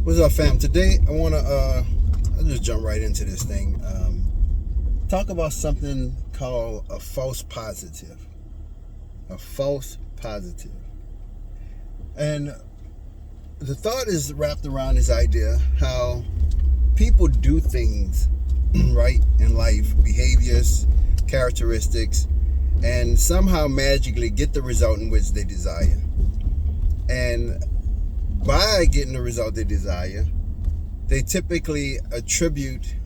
What's up, fam? Today I want to I'll just jump right into this thing. Talk about something called a false positive. A false positive. And the thought is wrapped around this idea how people do things right in life, behaviors, characteristics, and somehow magically get the result in which they desire. And by getting the result they desire, they typically attribute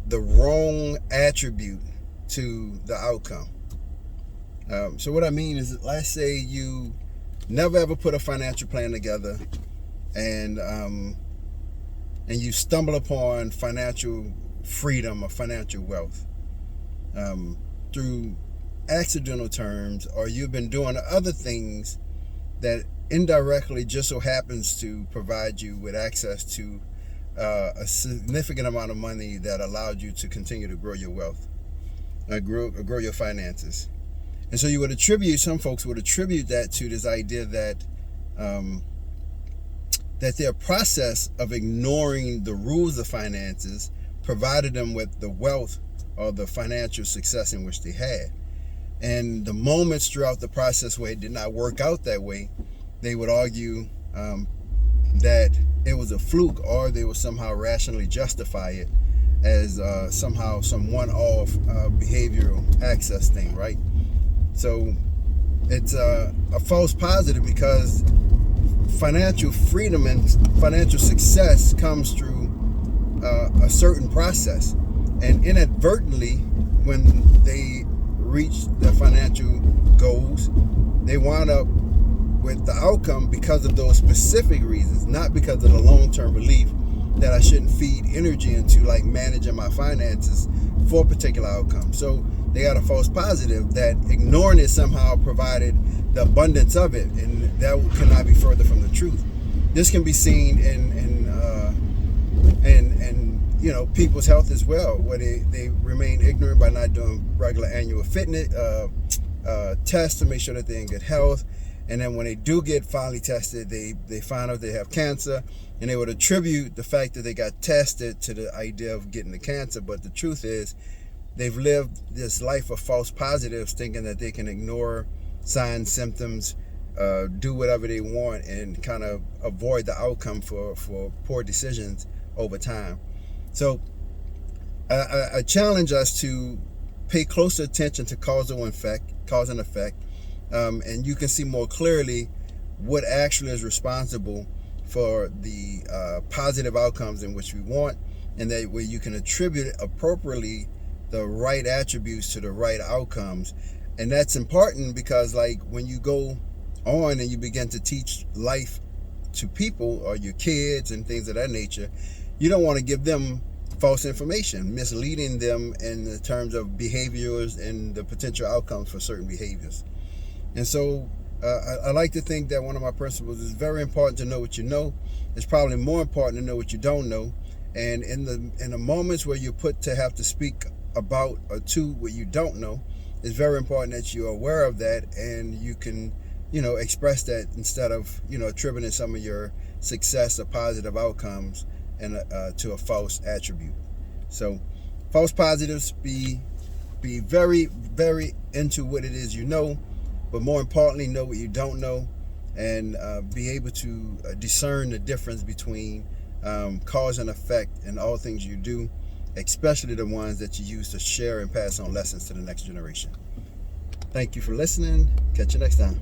the wrong attribute to the outcome. So what I mean is, let's say you never ever put a financial plan together, and you stumble upon financial freedom or financial wealth through accidental terms, or you've been doing other things that indirectly just so happens to provide you with access to a significant amount of money that allowed you to continue to grow your wealth, grow your finances. And so some folks would attribute that to this idea that that their process of ignoring the rules of finances provided them with the wealth or the financial success in which they had. And the moments throughout the process where it did not work out that way, they would argue that it was a fluke, or they would somehow rationally justify it as somehow some one-off behavioral access thing, right? So it's a false positive because financial freedom and financial success comes through a certain process. And inadvertently, when they reach their financial goals, they wind up with the outcome because of those specific reasons, not because of the long-term belief that I shouldn't feed energy into, like managing my finances for a particular outcome. So they got a false positive that ignoring it somehow provided the abundance of it, and that cannot be further from the truth. This can be seen in people's health as well, where they remain ignorant by not doing regular annual fitness tests to make sure that they're in good health. And then when they do get finally tested, they find out they have cancer, and they would attribute the fact that they got tested to the idea of getting the cancer. But the truth is, they've lived this life of false positives, thinking that they can ignore signs, symptoms, do whatever they want, and kind of avoid the outcome for poor decisions over time. So I challenge us to pay closer attention to cause and effect. And you can see more clearly what actually is responsible for the positive outcomes in which we want, and that way you can attribute appropriately the right attributes to the right outcomes. And that's important because, like, when you go on and you begin to teach life to people or your kids and things of that nature, you don't want to give them false information, misleading them in the terms of behaviors and the potential outcomes for certain behaviors. And so I like to think that one of my principles is very important to know what you know. It's probably more important to know what you don't know. And in the moments where you're put to have to speak about or to what you don't know, it's very important that you're aware of that, and you can, express that instead of, attributing some of your success or positive outcomes and to a false attribute. So false positives, be very, very into what it is you know, but more importantly, know what you don't know, and be able to discern the difference between cause and effect in all things you do, especially the ones that you use to share and pass on lessons to the next generation. Thank you for listening. Catch you next time.